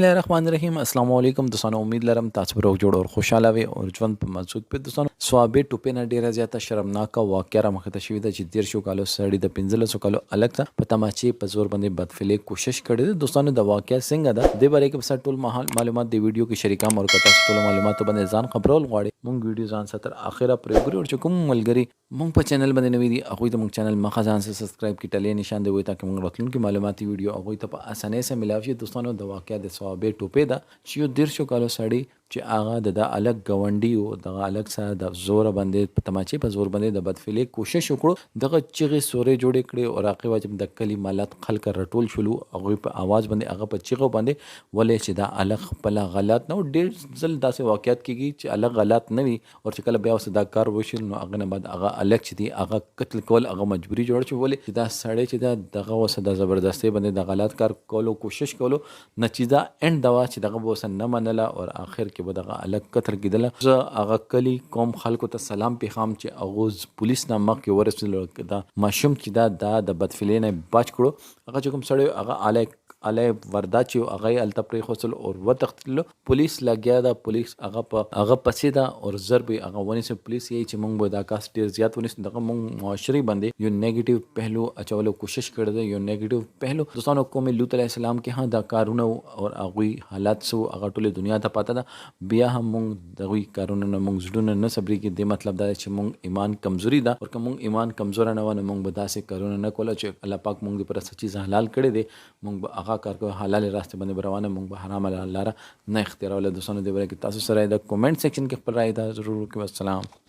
बिस्मिल्लाहिर्रहमानिर्रहीम अस्सलाम वालेकुम दोस्तانو उम्मीद लरम تاسو به روغ جوړ او خوشاله وي او ژوند په مسعود په دوستانو سوابې ټوپې نه ډیره زیاته شرمناکه واقعه را مخته شوې ده چې 13 کالو سړی د 15 کالو الګ ته په تماچې په زور باندې بدفعلی کوشش کړې ده دوستانو د واقعه څنګه ده د باره کې په ټول معلومات د ویډیو کې شریکام او کته ټول معلوماتو باندې ځان خبرول غواړي مونږ ویډیو ځان ستر اخره پرې ګورو چې کوم ملګری مونږ په چینل باندې نوی دي هغه د مونږ چینل مخه ځان سره سبسکرایب کی ټلې نشان دی وي تاکي مونږ راتلونکي معلوماتي ویډیو هغه ته په اسانۍ سره ملاوي شي دوستانو د واقعیا د سوابې ټوپې ده چې یو 13 کالو سړی چې هغه د الګ غونډي او د الګ سره د زور باندې په تماچې په زور باندې د بدفعلی کوشش وکړو دغه چغې سورې جوړې کړې او راقي واجب د کلی مالات خلک رټول شلو هغه په आवाज باندې هغه په چغو باندې ولې چې د الګ خپل غلط نو ډېر ځل داسې واقعیت کیږي چې الګ غلط نه وي او چې کله بیا وسدا کار وشل نو هغه نه بعد هغه الګ چې دی هغه قتل کول هغه مجبوری جوړ شو ولې چې دا سړی چې دغه وسدا زبردستي باندې د غلط کار کولو کوشش کولو نتیجه اند دوا چې دغه وسن نه منله او اخر کې به دغه الګ کتر کېدله زه هغه کلی قوم خلکو ته سلام پیغام چې هغه پولیس نه مخ کې ورسېدل دا ماشوم چې د بدفعلی نه بچ کړو هغه چې کوم سړی هغه علی وردا چې هغه التپری خپل او وتختلو پولیس لګیا دا پولیس هغه پسې دا او ضرب هغه ونی سه پولیس یې چې مونږ به دا کاس ډیر زیات ونی دغه مونږ معاشري باندې یو نیگیټیو پهلو اچولو کوشش کړی دی یو نیگیټیو پهلو دوستانو قوم لوط علیہ السلام کې ها دا کارونه او هغه حالات سو هغه ټول دنیا ته پاته ده بیا هم مونږ دغه کارونه مونږ زړونه نه صبرې کې د مطلب دا چې مونږ ایمان کمزوري ده او کوم ایمان کمزور نه ونه مونږ به داسې کارونه نه کوله چې الله پاک مونږ پر سچ چیز حلال کړي دي مونږ به هغه کار کو حلال راسته باندې روانه مونږ به حرام لاره نه اختیارول دوستانو دی ورکه تاسو سره د کمنټ سیکشن کې خپل رائے دا ضرور وکړئ. السلام.